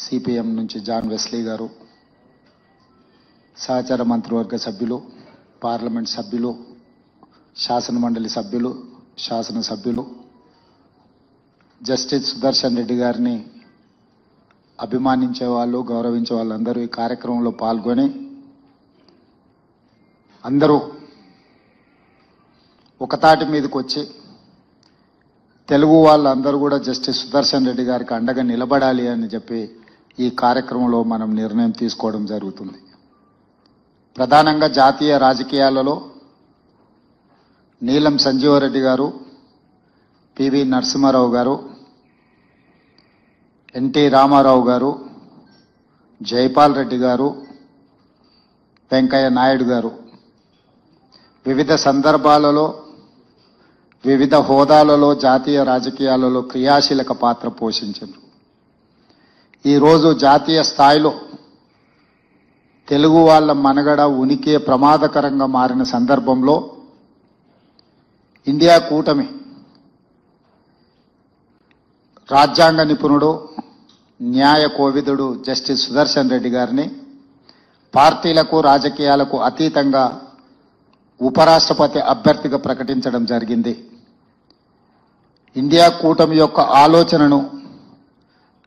CPM నుంచి John Wesley గారు, సహచర మంత్రివర్గ సభ్యులు, పార్లమెంట్ సభ్యులు, శాసన మండలి సభ్యులు, శాసనసభ్యులు, జస్టిస్ సుదర్శన్ రెడ్డి గారిని అభిమానించే వాళ్ళు, గౌరవించే వాళ్ళందరూ ఈ కార్యక్రమంలో పాల్గొని అందరూ ఒకతాటి మీదకి వచ్చి తెలుగు వాళ్ళందరూ కూడా జస్టిస్ సుదర్శన్ రెడ్డి గారికి అండగా నిలబడాలి అని చెప్పి ఈ కార్యక్రమంలో మనం నిర్ణయం తీసుకోవడం జరుగుతుంది. ప్రధానంగా జాతీయ రాజకీయాలలో నీలం సంజీవరెడ్డి గారు, పివి నరసింహారావు గారు, ఎన్టీ రామారావు గారు, జైపాల్ రెడ్డి గారు, వెంకయ్య నాయుడు గారు వివిధ సందర్భాలలో వివిధ హోదాలలో జాతీయ రాజకీయాలలో క్రియాశీలక పాత్ర పోషించారు. ఈరోజు జాతీయ స్థాయిలో తెలుగు వాళ్ళ మనుగడ ఉనికి ప్రమాదకరంగా మారిన సందర్భంలో ఇండియా కూటమి రాజ్యాంగ నిపుణుడు, న్యాయ కోవిదుడు జస్టిస్ సుదర్శన్ రెడ్డి గారిని పార్టీలకు రాజకీయాలకు అతీతంగా ఉపరాష్ట్రపతి అభ్యర్థిగా ప్రకటించడం జరిగింది. ఇండియా కూటమి యొక్క ఆలోచనను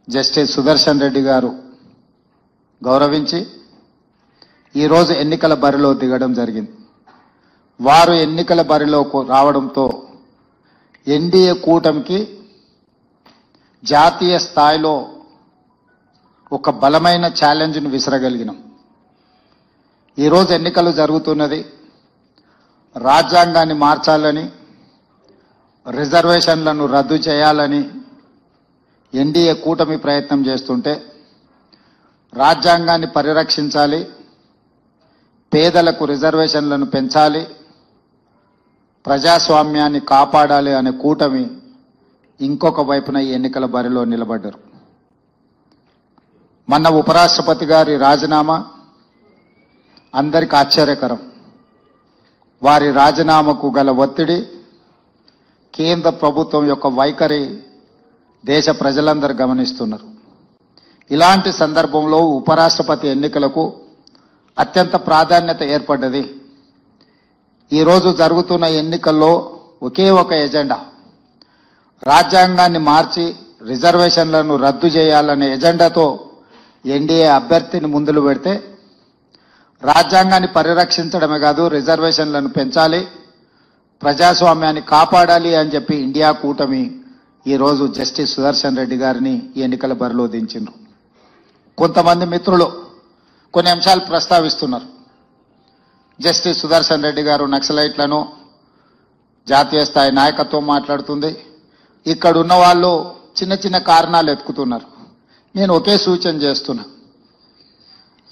జస్టిస్ సుదర్శన్ రెడ్డి గారు గౌరవించి ఈరోజు ఎన్నికల బరిలో దిగడం జరిగింది. వారు ఎన్నికల బరిలో రావడంతో ఎన్డీఏ కూటమికి జాతీయ స్థాయిలో ఒక బలమైన ఛాలెంజ్ను విసరగలిగినాం. ఈరోజు ఎన్నికలు జరుగుతున్నది. రాజ్యాంగాన్ని మార్చాలని, రిజర్వేషన్లను రద్దు చేయాలని ఎన్డీఏ కూటమి ప్రయత్నం చేస్తుంటే, రాజ్యాంగాన్ని పరిరక్షించాలి, పేదలకు రిజర్వేషన్లను పెంచాలి, ప్రజాస్వామ్యాన్ని కాపాడాలి అనే కూటమి ఇంకొక వైపున ఈ ఎన్నికల బరిలో నిలబడ్డారు. మొన్న ఉపరాష్ట్రపతి గారి రాజీనామా అందరికీ ఆశ్చర్యకరం. వారి రాజీనామాకు గల ఒత్తిడి, కేంద్ర ప్రభుత్వం యొక్క వైఖరి దేశ ప్రజలందరూ గమనిస్తున్నారు. ఇలాంటి సందర్భంలో ఉపరాష్ట్రపతి ఎన్నికలకు అత్యంత ప్రాధాన్యత ఏర్పడ్డది. ఈరోజు జరుగుతున్న ఎన్నికల్లో ఒకే ఒక ఎజెండా, రాజ్యాంగాన్ని మార్చి రిజర్వేషన్లను రద్దు చేయాలనే ఎజెండాతో ఎన్డీఏ అభ్యర్థిని ముందులు పెడితే, రాజ్యాంగాన్ని పరిరక్షించడమే కాదు రిజర్వేషన్లను పెంచాలి, ప్రజాస్వామ్యాన్ని కాపాడాలి అని చెప్పి ఇండియా కూటమి ఈరోజు జస్టిస్ సుదర్శన్ రెడ్డి గారిని ఈ ఎన్నికల బరిలో దించిండ్రు. కొంతమంది మిత్రులు కొన్ని అంశాలు ప్రస్తావిస్తున్నారు. జస్టిస్ సుదర్శన్ రెడ్డి గారు నక్సలైట్లను, జాతీయ స్థాయి నాయకత్వం మాట్లాడుతుంది, ఇక్కడ ఉన్న వాళ్ళు చిన్న చిన్న కారణాలు ఎత్తుకుతున్నారు. నేను ఒకే సూచన చేస్తున్నా,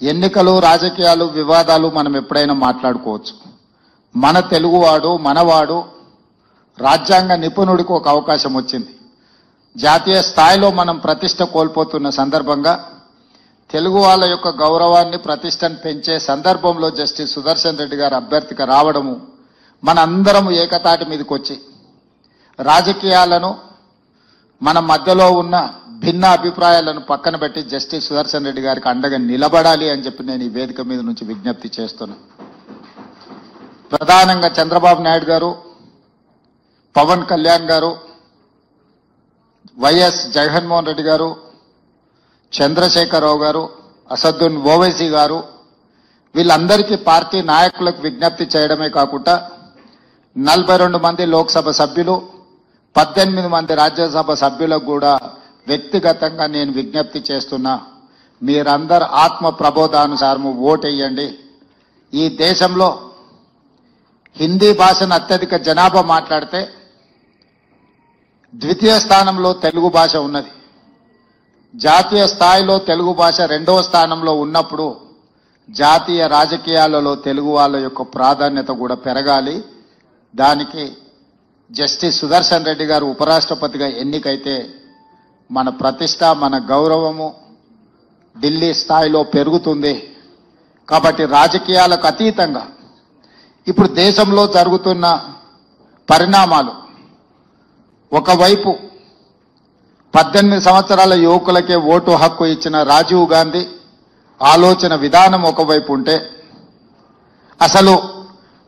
ఎన్నికలు, రాజకీయాలు, వివాదాలు మనం ఎప్పుడైనా మాట్లాడుకోవచ్చు. మన తెలుగువాడు, మనవాడు, రాజ్యాంగ నిపుణుడికి ఒక అవకాశం వచ్చింది. జాతీయ స్థాయిలో మనం ప్రతిష్ట కోల్పోతున్న సందర్భంగా తెలుగు వాళ్ళ యొక్క గౌరవాన్ని, ప్రతిష్టను పెంచే సందర్భంలో జస్టిస్ సుదర్శన్ రెడ్డి గారు అభ్యర్థిగా రావడము, మనందరం ఏకతాటి మీదకి వచ్చి రాజకీయాలను, మన మధ్యలో ఉన్న భిన్న అభిప్రాయాలను పక్కన పెట్టి జస్టిస్ సుదర్శన్ రెడ్డి గారికి అండగా నిలబడాలి అని చెప్పి నేను ఈ వేదిక మీద నుంచి విజ్ఞప్తి చేస్తున్నా. ప్రధానంగా చంద్రబాబు నాయుడు గారు, పవన్ కళ్యాణ్ గారు, వైఎస్ జగన్మోహన్ రెడ్డి గారు, చంద్రశేఖరరావు గారు, అసదుద్దీన్ ఓవైసీ గారు, వీళ్ళందరికీ పార్టీ నాయకులకు విజ్ఞప్తి చేయడమే కాకుండా 42 మంది లోక్సభ సభ్యులు, 18 మంది రాజ్యసభ సభ్యులకు కూడా వ్యక్తిగతంగా నేను విజ్ఞప్తి చేస్తున్నా, మీరందరూ ఆత్మ ప్రబోధానుసారము ఓటేయండి. ఈ దేశంలో హిందీ భాషను అత్యధిక జనాభా మాట్లాడితే ద్వితీయ స్థానంలో తెలుగు భాష ఉన్నది. జాతీయ స్థాయిలో తెలుగు భాష 2వ స్థానంలో ఉన్నప్పుడు జాతీయ రాజకీయాలలో తెలుగు వాళ్ళ యొక్క ప్రాధాన్యత కూడా పెరగాలి. దానికి జస్టిస్ సుదర్శన్ రెడ్డి గారు ఉపరాష్ట్రపతిగా ఎన్నికైతే మన ప్రతిష్ట, మన గౌరవము ఢిల్లీ స్థాయిలో పెరుగుతుంది. కాబట్టి రాజకీయాలకు అతీతంగా ఇప్పుడు దేశంలో జరుగుతున్న పరిణామాలు, ఒకవైపు 18 సంవత్సరాల యువకులకే ఓటు హక్కు ఇచ్చిన రాజీవ్ గాంధీ ఆలోచన విధానం ఒకవైపు ఉంటే, అసలు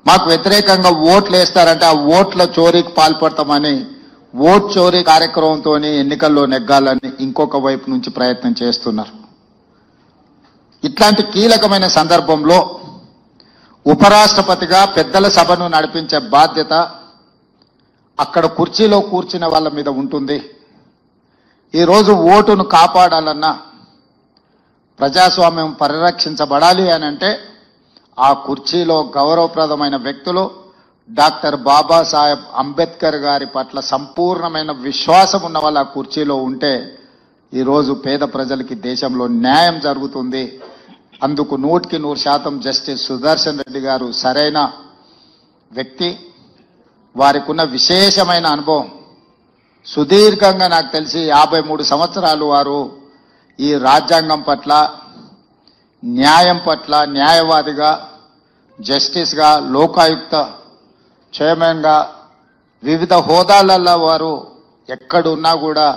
మాకు వ్యతిరేకంగా ఓట్లు వేస్తారంటే ఆ ఓట్ల చోరీకి పాల్పడతామని ఓట్ చోరీ కార్యక్రమంతో ఎన్నికల్లో నెగ్గాలని ఇంకొక వైపు నుంచి ప్రయత్నం చేస్తున్నారు. ఇట్లాంటి కీలకమైన సందర్భంలో ఉపరాష్ట్రపతిగా పెద్దల సభను నడిపించే బాధ్యత అక్కడ కుర్చీలో కూర్చున్న వాళ్ళ మీద ఉంటుంది. ఈరోజు ఓటును కాపాడాలన్నా, ప్రజాస్వామ్యం పరిరక్షించబడాలి అని అంటే ఆ కుర్చీలో గౌరవప్రదమైన వ్యక్తులు డాక్టర్ బాబాసాహెబ్ అంబేద్కర్ గారి పట్ల సంపూర్ణమైన విశ్వాసం ఉన్న వాళ్ళ ఆ కుర్చీలో ఉంటే ఈరోజు పేద ప్రజలకి దేశంలో న్యాయం జరుగుతుంది. అందుకు 100% జస్టిస్ సుదర్శన్ రెడ్డి గారు సరైన వ్యక్తి. వారికి ఉన్న విశేషమైన అనుభవం, సుదీర్ఘంగా నాకు తెలిసి 53 సంవత్సరాలు వారు ఈ రాజ్యాంగం పట్ల, న్యాయం పట్ల న్యాయవాదిగా, జస్టిస్గా, లోకాయుక్త చైర్మన్గా వివిధ హోదాలలో వారు ఎక్కడున్నా కూడా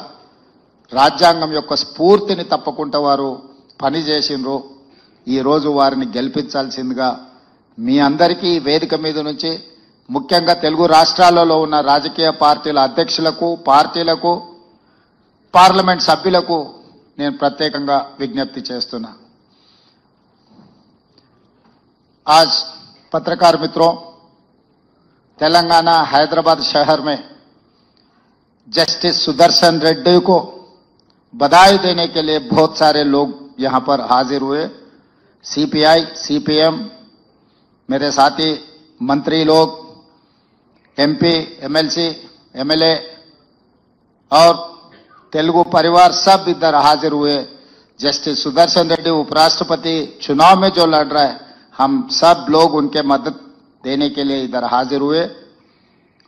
రాజ్యాంగం యొక్క స్ఫూర్తిని తప్పకుండా వారు పనిచేసిండ్రు. ఈరోజు వారిని గెలిపించాల్సిందిగా మీ అందరికీ వేదిక మీద నుంచి, ముఖ్యంగా తెలుగు రాష్ట్రాలలో ఉన్న రాజకీయ పార్టీల అధ్యక్షులకు, పార్టీలకు, పార్లమెంట్ సభ్యులకు నేను ప్రత్యేకంగా విజ్ఞప్తి చేస్తున్నా. आज पत्रकार मित्रों, तेलंगाना हैदराबाद शहर में जस्टिस सुदर्शन रेड्डी को बधाई देने के लिए बहुत सारे लोग यहां पर हाजिर हुए. सीपीआई, सीपीएम, मेरे साथी मंत्री लोग, एमपी, एमएलसी, एमएलए और तेलुगु परिवार सब इधर हाजिर हुए. जस्टिस सुदर्शन रेड्डी उपराष्ट्रपति चुनाव में जो लड़ रहा है, हम सब लोग उनके मदद देने के लिए इधर हाजिर हुए.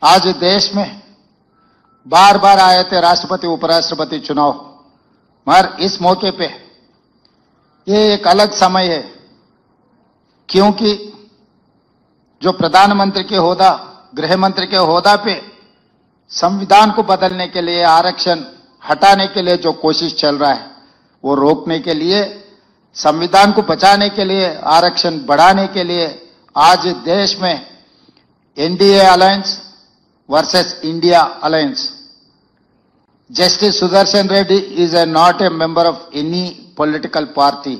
आज देश में बार बार आए थे राष्ट्रपति उपराष्ट्रपति चुनाव, मगर इस मौके पे ये एक अलग समय है, क्योंकि जो प्रधानमंत्री के होदा, गृह मंत्री के होदा पे संविधान को बदलने के लिए, आरक्षण हटाने के लिए जो कोशिश चल रहा है, वो रोकने के लिए, संविधान को बचाने के लिए, आरक्षण बढ़ाने के लिए आज देश में NDA alliance versus India alliance. Justice Sudarshan Reddy is not a member of any political party.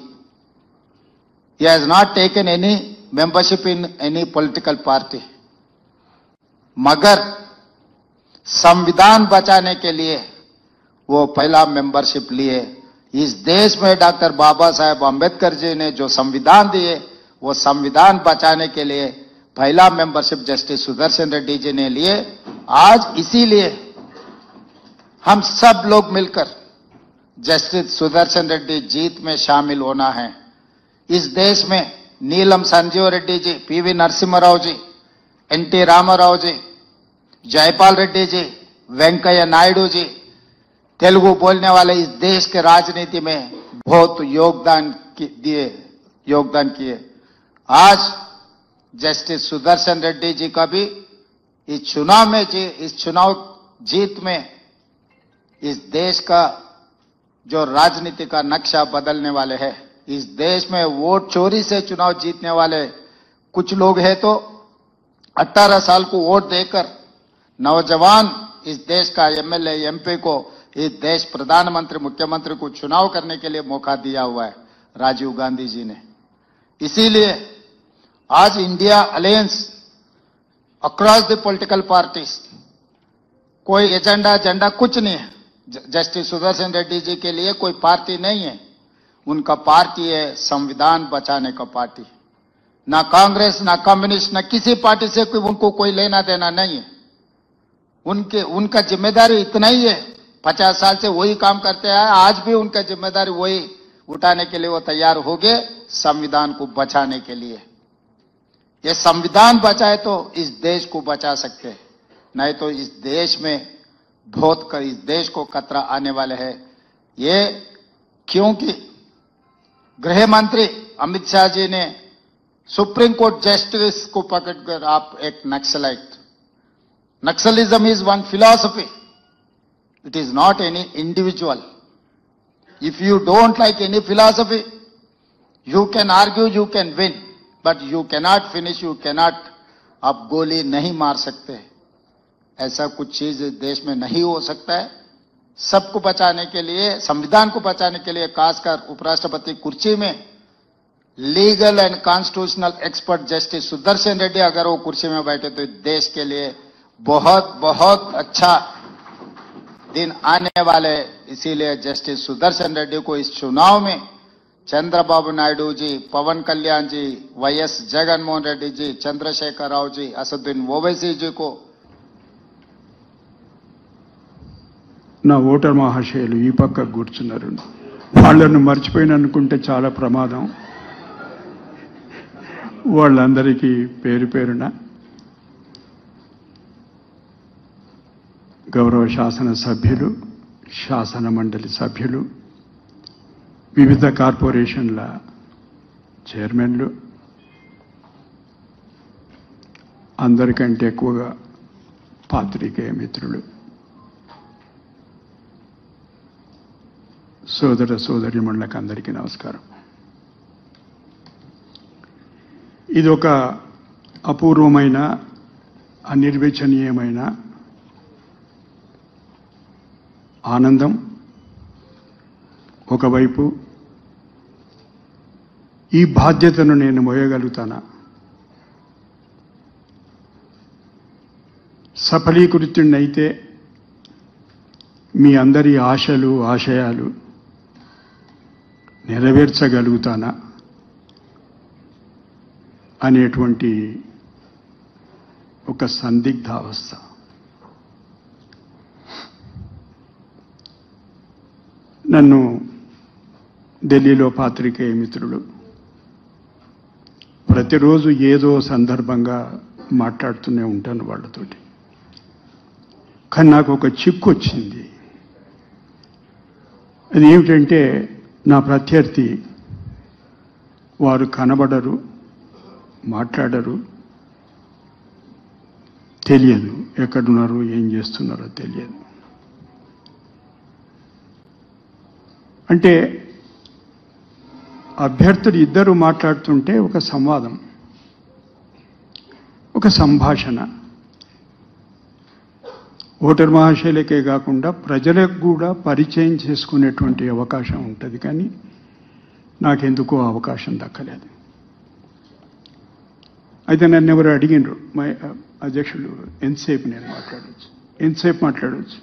He has not taken any membership in any political party. मगर संविधान बचाने के लिए वो पहला मेंबरशिप लिए. इस देश में डॉक्टर बाबा साहेब अंबेडकर जी ने जो संविधान दिए, वो संविधान बचाने के लिए पहला मेंबरशिप जस्टिस सुदर्शन रेड्डी जी ने लिए. आज इसीलिए हम सब लोग मिलकर जस्टिस सुदर्शन रेड्डी जीत में शामिल होना है. इस देश में नीलम संजीव रेड्डी जी, पीवी नरसिम्हा जी, एनटी रामाराव जी, जयपाल रेड्डी जी, वेंकैया नायडू जी, तेलुगु बोलने वाले इस देश के राजनीति में बहुत योगदान किए. आज जस्टिस सुदर्शन रेड्डी जी का भी इस चुनाव जीत में इस देश का जो राजनीति का नक्शा बदलने वाले हैं. इस देश में वोट चोरी से चुनाव जीतने वाले कुछ लोग हैं, तो 18 साल को वोट देकर नौजवान इस देश का एमएलए, एमपी को इस देश प्रधानमंत्री, मुख्यमंत्री को चुनाव करने के लिए मौका दिया हुआ है राजीव गांधी जी ने. इसीलिए आज India alliance across the political parties, कोई एजेंडा कुछ नहीं है. जस्टिस सुदर्शन रेड्डी जी के लिए कोई पार्टी नहीं है. उनका पार्टी है संविधान बचाने का पार्टी. ना कांग्रेस, ना कम्युनिस्ट, ना किसी पार्टी से उनको कोई लेना देना नहीं है. उनका जिम्मेदारी इतना ही है, 50 साल से वही काम करते आए, आज भी उनका जिम्मेदारी वही उठाने के लिए वो तैयार हो गए, संविधान को बचाने के लिए. ये संविधान बचाए तो इस देश को बचा सकते हैं, नहीं तो इस देश में इस देश को खतरा आने वाले है. ये क्योंकि गृह मंत्री अमित शाह जी ने सुप्रीम कोर्ट जस्टिस को पकड़कर, आप एक naxalite, Naxalism is one philosophy, It is not any individual. If you don't like any philosophy, you can argue, you can win, but you cannot finish, you cannot, आप गोली नहीं मार सकते. ऐसा कुछ चीज देश में नहीं हो सकता है. सबको बचाने के लिए, संविधान को बचाने के लिए, खासकर उपराष्ट्रपति कुर्सी में legal and constitutional expert justice Sudarshan Reddy अगर वो कुर्सी में बैठे तो देश के लिए बहुत बहुत अच्छा दिन आने वाले. इसीलिए जस्टिस सुदर्शन रेड्डी को इस चुनाव में चंद्रबाबू नायडू जी, पवन कल्याण जी, वाईएस जगनमोहन रेड्डी जी, चंद्रशेखर राव जी, असदुद्दीन ओवैसी जी को నా ఓటర్ మహాశయులు ఈ పక్క కూర్చున్నారు. వాళ్ళను మర్చిపోయిననుకుంటే చాలా ప్రమాదం. వాళ్ళందరికీ పేరు పేరున గౌరవ శాసన సభ్యులు, శాసన మండలి సభ్యులు, వివిధ కార్పొరేషన్ల చైర్మన్లు, అందరికంటే ఎక్కువగా పాత్రికేయ మిత్రులు, సోదర సోదరీమణులకు అందరికీ నమస్కారం. ఇది ఒక అపూర్వమైన, అనిర్వచనీయమైన ఆనందం. ఒకవైపు ఈ బాధ్యతను నేను మోయగలుగుతానా, సఫలీకృతున్నైతే మీ అందరి ఆశలు, ఆశయాలు నెరవేర్చగలుగుతానా అనేటువంటి ఒక సందిగ్ధావస్థ. నన్ను ఢిల్లీలో పాత్రికేయ మిత్రులు ప్రతిరోజు ఏదో సందర్భంగా మాట్లాడుతూనే ఉంటాను వాళ్ళతోటి. కానీ నాకు ఒక చిక్కు వచ్చింది. అది ఏమిటంటే, నా ప్రత్యర్థి వారు కనబడరు, మాట్లాడరు, తెలియదు, ఎక్కడున్నారో ఏం చేస్తున్నారో తెలియదు. అంటే అభ్యర్థులు ఇద్దరు మాట్లాడుతుంటే ఒక సంవాదం, ఒక సంభాషణ ఓటర్ మహాశయులకే కాకుండా ప్రజలకు కూడా పరిచయం చేసుకునేటువంటి అవకాశం ఉంటుంది. కానీ నాకెందుకో అవకాశం దక్కలేదు. అయితే నన్ను ఎవరు అడిగినరు, మా అధ్యక్షుడు, ఎంతసేపు నేను మాట్లాడవచ్చు, ఎంతసేపు మాట్లాడవచ్చు?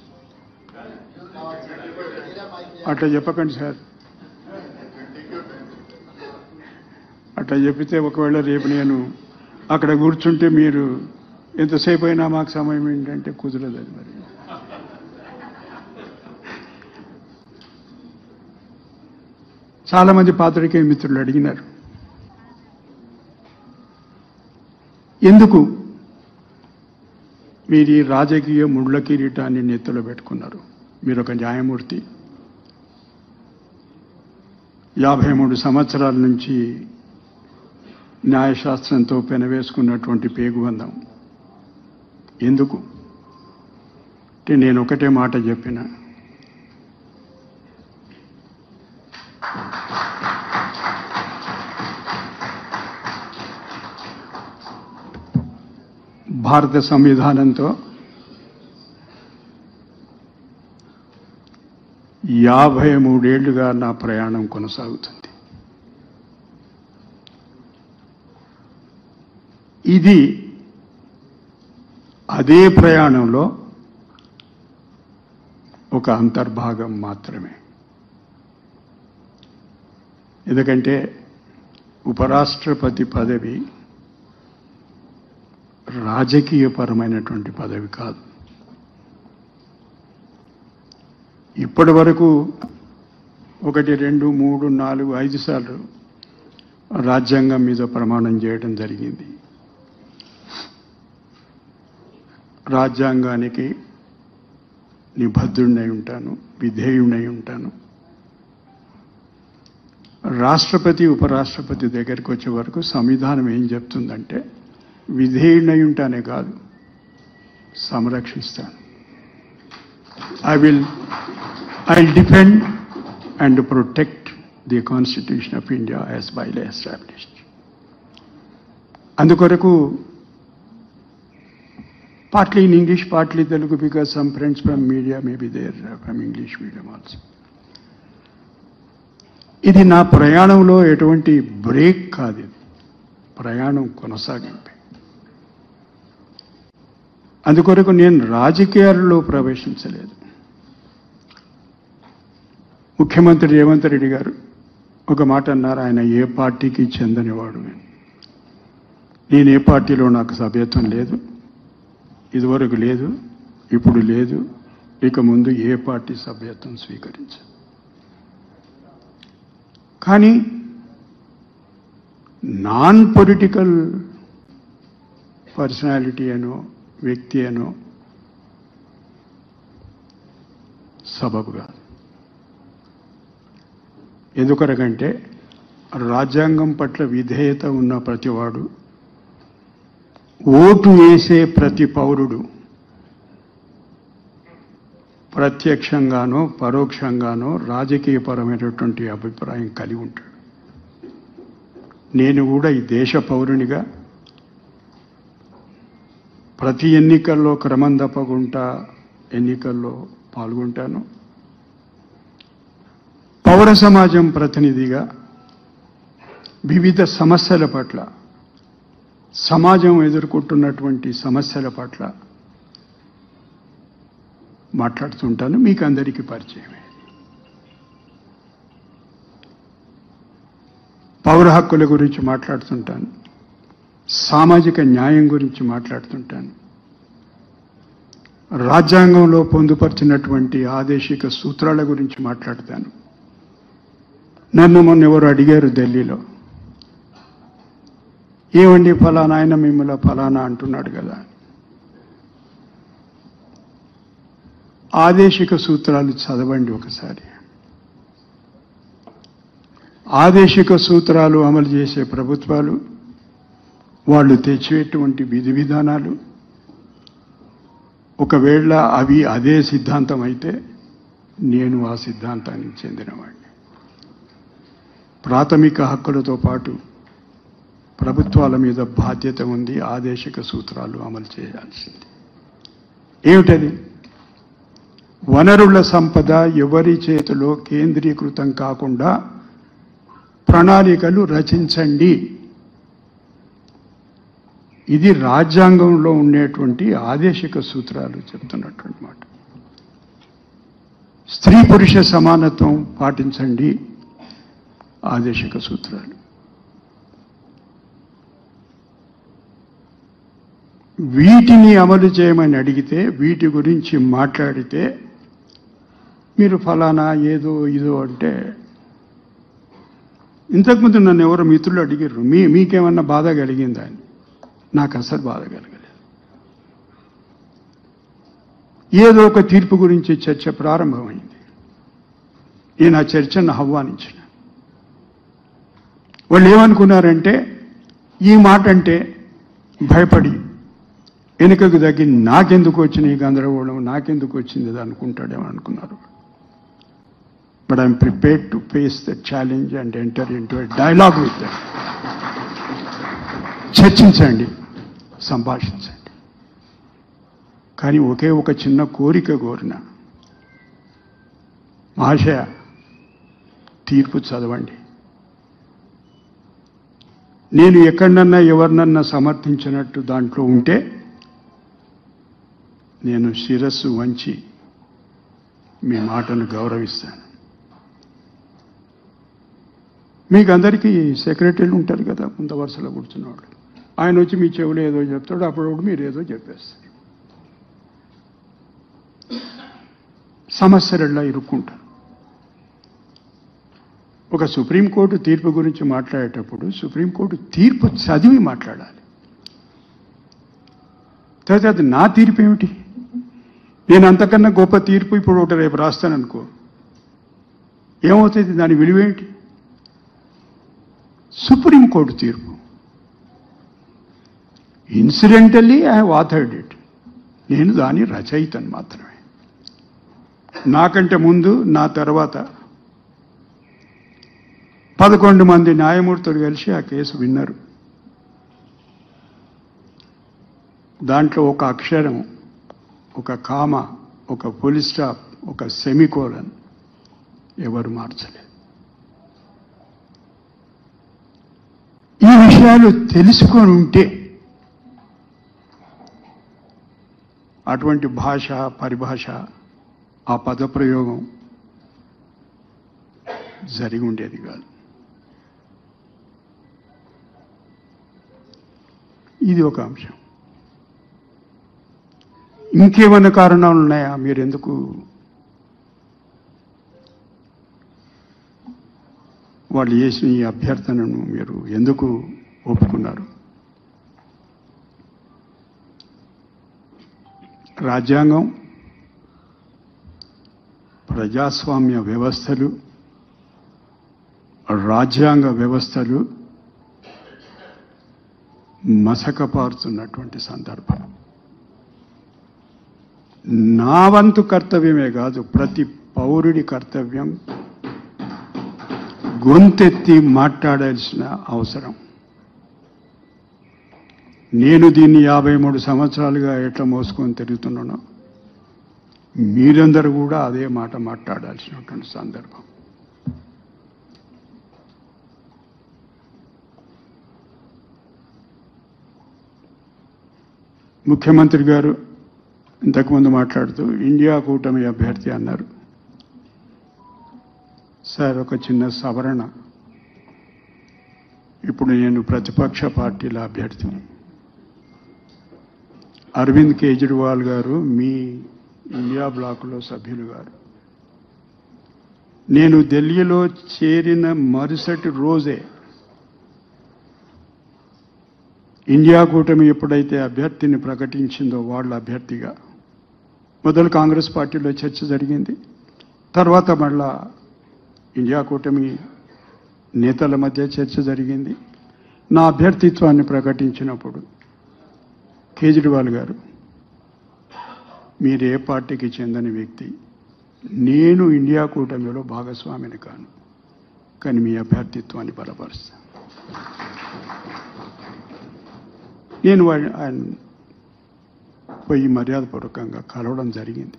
అట్లా చెప్పకండి సార్. అట్లా చెప్పితే ఒకవేళ రేపు నేను అక్కడ కూర్చుంటే మీరు ఎంతసేపు అయినా మాకు సమయం ఏంటంటే కుదరదు. అది మరి చాలామంది పాత్రికేయ మిత్రులు అడిగినారు, ఎందుకు మీరు ఈ రాజకీయ ముళ్ళ కిరీటాన్ని నెత్తిలో పెట్టుకున్నారు? మీరు ఒక న్యాయమూర్తి, 53 సంవత్సరాల నుంచి న్యాయశాస్త్రంతో పెనవేసుకున్నటువంటి పేగుబంధం ఎందుకు అంటే, నేను ఒకటే మాట చెప్పిన, భారత సంవిధానంతో 53 ఏళ్లుగా నా ప్రయాణం కొనసాగుతుంది. ఇది అదే ప్రయాణంలో ఒక అంతర్భాగం మాత్రమే. ఎందుకంటే ఉపరాష్ట్రపతి పదవి రాజకీయపరమైనటువంటి పదవి కాదు. ఇప్పటి వరకు 1, 2, 3, 4, 5 సార్లు రాజ్యాంగం మీద ప్రమాణం చేయడం జరిగింది. రాజ్యాంగానికి నిబద్ధుడినై ఉంటాను, విధేయుడై ఉంటాను. రాష్ట్రపతి, ఉపరాష్ట్రపతి దగ్గరికి వచ్చే వరకు సంవిధానం ఏం చెప్తుందంటే, విధేయుడై ఉంటానే కాదు, సంరక్షిస్తాను. I'll defend and protect the Constitution of India as bylaw established. అందుకొరకు partly in English, partly Telugu, because some friends from media may be there from English medium also. ఇది నా ప్రయాణంలో ఎటువంటి బ్రేక్ కాదు, ప్రయాణం కొనసాగింపే. అందుకొరకు నేను రాజకీయాల్లో ప్రవేశించలేదు. ముఖ్యమంత్రి రేవంత్ రెడ్డి గారు ఒక మాట అన్నారు, ఆయన ఏ పార్టీకి చెందనివాడు. నేను ఏ పార్టీలో నాకు సభ్యత్వం లేదు, ఇదివరకు లేదు, ఇప్పుడు లేదు, ఇక ముందు ఏ పార్టీ సభ్యత్వం స్వీకరించదు. కానీ నాన్ పొలిటికల్ పర్సనాలిటీ అనో వ్యక్తి అనో సబబు కాదు. ఎందుకొరకంటే రాజ్యాంగం పట్ల విధేయత ఉన్న ప్రతివాడు, ఓటు వేసే ప్రతి పౌరుడు ప్రత్యక్షంగానో పరోక్షంగానో రాజకీయపరమైనటువంటి అభిప్రాయం కలిగి ఉంటాడు. నేను కూడా ఈ దేశ పౌరునిగా ప్రతి ఎన్నికల్లో క్రమం తప్పకుండా ఎన్నికల్లో పాల్గొంటాను. పౌర సమాజం ప్రతినిధిగా వివిధ సమస్యల పట్ల, సమాజం ఎదుర్కొంటున్నటువంటి సమస్యల పట్ల మాట్లాడుతుంటాను. మీకు అందరికీ పరిచయమే. పౌర హక్కుల గురించి మాట్లాడుతుంటాను, సామాజిక న్యాయం గురించి మాట్లాడుతుంటాను, రాజ్యాంగంలో పొందుపరిచినటువంటి ఆదేశిక సూత్రాల గురించి మాట్లాడతాను. నన్ను మొన్న ఎవరు అడిగారు ఢిల్లీలో, ఏమండి ఫలానా ఆయన మిమ్మల్ని ఫలానా అంటున్నాడు కదా. ఆదేశిక సూత్రాలు చదవండి ఒకసారి. ఆదేశిక సూత్రాలు అమలు చేసే ప్రభుత్వాలు, వాళ్ళు తెచ్చేటువంటి విధి విధానాలు, ఒకవేళ అవి అదే సిద్ధాంతం అయితే నేను ఆ సిద్ధాంతానికి చెందినవాడిని. ప్రాథమిక హక్కులతో పాటు ప్రభుత్వాల మీద బాధ్యత ఉంది, ఆదేశిక సూత్రాలు అమలు చేయాల్సింది. ఏమిటది? వనరుల సంపద ఎవరి చేతిలో కేంద్రీకృతం కాకుండా ప్రణాళికలు రచించండి. ఇది రాజ్యాంగంలో ఉండేటువంటి ఆదేశిక సూత్రాలు చెప్తున్నటువంటి మాట. స్త్రీ పురుష సమానత్వం పాటించండి, ఆదేశిక సూత్రాలు. వీటిని అమలు చేయమని అడిగితే, వీటి గురించి మాట్లాడితే మీరు ఫలానా ఏదో ఇదో అంటే, ఇంతకుముందు నన్ను ఎవరో మిత్రులు అడిగారు, మీకేమన్నా బాధ కలిగిందా అని. నాకు అసలు బాధ కలగలేదు. ఏదో ఒక తీర్పు గురించి చర్చ ప్రారంభమైంది. నేను ఆ చర్చను ఆహ్వానించిన. వాళ్ళు ఏమనుకున్నారంటే, ఈ మాట అంటే భయపడి వెనుకకు తగ్గి నాకెందుకు వచ్చిన ఈ గందరగోళం, నాకెందుకు వచ్చింది అనుకుంటాడేమో అనుకున్నారు. But I'm prepared to face the challenge and enter into a dialogue with them. చర్చించండి, సంభాషించండి. కానీ ఒకే ఒక చిన్న కోరిక కోరిన, మహాశయ తీర్పు చదవండి. నేను ఎక్కడన్నా ఎవరినన్నా సమర్థించినట్టు దాంట్లో ఉంటే నేను శిరస్సు వంచి మీ మాటను గౌరవిస్తాను. మీకు అందరికీ సెక్రటరీలు ఉంటారు కదా, ముందు వరుసలో కూర్చున్నవాళ్ళు. ఆయన వచ్చి మీ చెవులు ఏదో చెప్తాడు, అప్పుడు మీరు ఏదో చెప్పేస్తారు. సమస్యలలో ఇరుక్కుంటారు. ఒక సుప్రీంకోర్టు తీర్పు గురించి మాట్లాడేటప్పుడు సుప్రీంకోర్టు తీర్పు చదివి మాట్లాడాలి. తర్వాత అది నా తీర్పు ఏమిటి? నేను అంతకన్నా గొప్ప తీర్పు ఇప్పుడు ఒకటి రేపు రాస్తాననుకో, ఏమవుతుంది? దాని విలువేంటి? సుప్రీంకోర్టు తీర్పు incidentally I have authored it, నేను దాని రచయితను మాత్రమే. నాకంటే ముందు నా తర్వాత 11 మంది న్యాయమూర్తులు కలిసి ఆ కేసు విన్నారు. దాంట్లో ఒక అక్షరం, ఒక కామ, ఒక ఫుల్ స్టాప్, ఒక సెమికోలన్ ఎవరు మార్చలేదు. ఈ విషయాలు తెలుసుకొని ఉంటే అటువంటి భాష, పరిభాష, ఆ పదప్రయోగం జరిగి ఉండేది కాదు. ఇది ఒక అంశం. ఇంకేమైనా కారణాలు ఉన్నాయా? మీరు ఎందుకు వాళ్ళు చేసిన ఈ అభ్యర్థనను మీరు ఎందుకు ఒప్పుకున్నారు? రాజ్యాంగం, ప్రజాస్వామ్య వ్యవస్థలు, రాజ్యాంగ వ్యవస్థలు మసకపారుతున్నటువంటి సందర్భం. నా వంతు కర్తవ్యమే కాదు, ప్రతి పౌరుడి కర్తవ్యం గొంతెత్తి మాట్లాడాల్సిన అవసరం. నేను దీన్ని 53 సంవత్సరాలుగా ఎట్లా మోసుకొని తిరుగుతున్నానో మీరందరూ కూడా అదే మాట మాట్లాడాల్సినటువంటి సందర్భం. ముఖ్యమంత్రి గారు ఇంతకుముందు మాట్లాడుతూ ఇండియా కూటమి అభ్యర్థి అన్నారు. సార్, ఒక చిన్న సవరణ. ఇప్పుడు నేను ప్రతిపక్ష పార్టీల అభ్యర్థిని. అరవింద్ కేజ్రీవాల్ గారు మీ ఇండియా బ్లాక్లో సభ్యులు గారు. నేను ఢిల్లీలో చేరిన మరుసటి రోజే ఇండియా కూటమి ఎప్పుడైతే అభ్యర్థిని ప్రకటించిందో వాళ్ళ అభ్యర్థిగా మొదలు కాంగ్రెస్ పార్టీలో చర్చ జరిగింది. తర్వాత మళ్ళా ఇండియా కూటమి నేతల మధ్య చర్చ జరిగింది. నా అభ్యర్థిత్వాన్ని ప్రకటించినప్పుడు కేజ్రీవాల్ గారు, మీరు ఏ పార్టీకి చెందని వ్యక్తి, నేను ఇండియా కూటమిలో భాగస్వామిని కాను, కానీ మీ అభ్యర్థిత్వాన్ని బలపరుస్తాను. నేను ఆయన పోయి మర్యాదపూర్వకంగా కలవడం జరిగింది.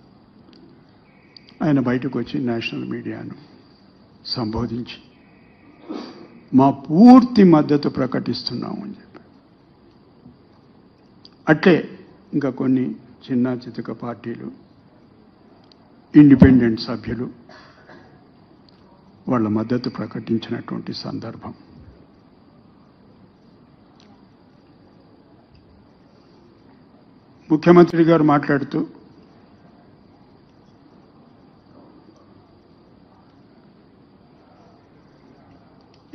ఆయన బయటకు వచ్చి నేషనల్ మీడియాను సంబోధించి మా పూర్తి మద్దతు ప్రకటిస్తున్నామని చెప్పి, అట్లే ఇంకా కొన్ని చిన్న చితక పార్టీలు, ఇండిపెండెంట్ సభ్యులు వాళ్ళ మద్దతు ప్రకటించినటువంటి సందర్భం. ముఖ్యమంత్రి గారు మాట్లాడుతూ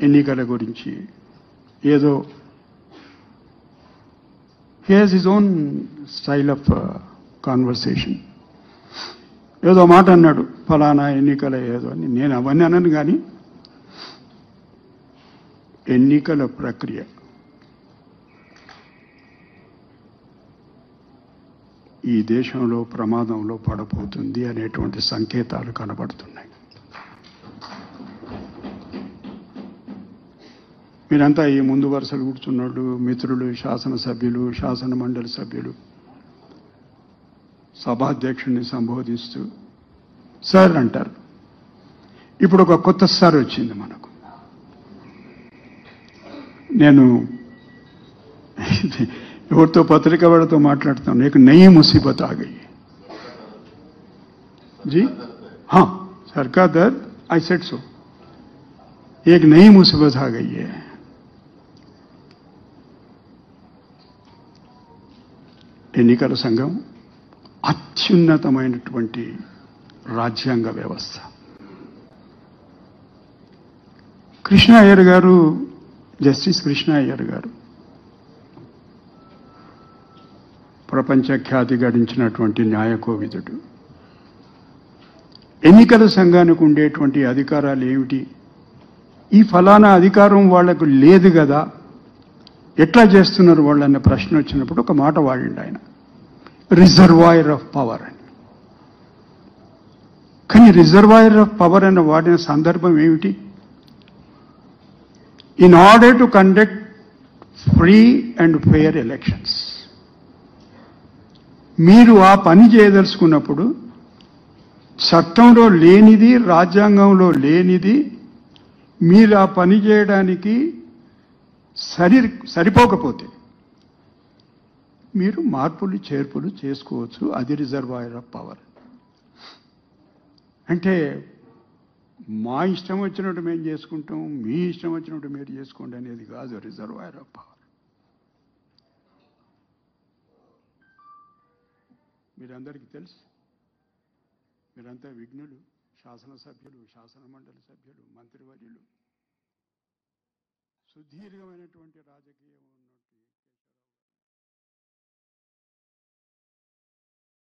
ఎన్నికల గురించి ఏదో he has his own style of conversation. ఏదో మాట అన్నాడు, ఫలానా ఎన్నికల ఏదో అని. నేను అవన్నీ అనను, కానీ ఎన్నికల ప్రక్రియ ఈ దేశంలో ప్రమాదంలో పడబోతుంది అనేటువంటి సంకేతాలు కనబడుతున్నాయి. మీరంతా ఈ ముందు వరుసలు కూర్చున్నోళ్ళు, మిత్రులు, శాసనసభ్యులు, శాసన మండలి సభ్యులు సభాధ్యక్షుడిని సంబోధిస్తూ సార్ అంటారు. ఇప్పుడు ఒక కొత్త సార్ వచ్చింది మనకు. నేను ఎవరితో పత్రిక వాడితో మాట్లాడుతాను, एक नई मुसीबत आ गई जी, हाँ सरकार दर, आई सेड सो, एक नई मुसीबत आ गई है. ఎన్నికల సంఘం అత్యున్నతమైనటువంటి రాజ్యాంగ వ్యవస్థ. కృష్ణ అయ్యర్ గారు, జస్టిస్ కృష్ణ అయ్యర్ గారు ప్రపంచ ఖ్యాతి గడించినటువంటి న్యాయకోవిదుడు. ఎన్నికల సంఘానికి ఉండేటువంటి అధికారాలు ఏమిటి, ఈ ఫలానా అధికారం వాళ్లకు లేదు కదా, ఎట్లా చేస్తున్నారు వాళ్ళన్న ప్రశ్న వచ్చినప్పుడు ఒక మాట వాడిండు ఆయన, రిజర్వాయర్ ఆఫ్ పవర్ అని. కానీ రిజర్వాయర్ ఆఫ్ పవర్ అని వాడిన సందర్భం ఏమిటి? In order to conduct free and fair elections. మీరు ఆ పని చేయదలుచుకున్నప్పుడు చట్టంలో లేనిది, రాజ్యాంగంలో లేనిది మీరు ఆ పని చేయడానికి సరిపోకపోతే మీరు మార్పులు చేర్పులు చేసుకోవచ్చు. అది రిజర్వాయర్ ఆఫ్ పవర్. అంటే మా ఇష్టం వచ్చినట్టు మేము చేసుకుంటాం, మీ ఇష్టం వచ్చినట్టు మీరు చేసుకోండి అనేది కాదు రిజర్వాయర్ ఆఫ్ పవర్. మీరందరికీ తెలుసు, మీరంతా విఘ్నులు, శాసనసభ్యులు, శాసన మండలి సభ్యులు, మంత్రివర్యులు, సుదీర్ఘమైనటువంటి రాజకీయం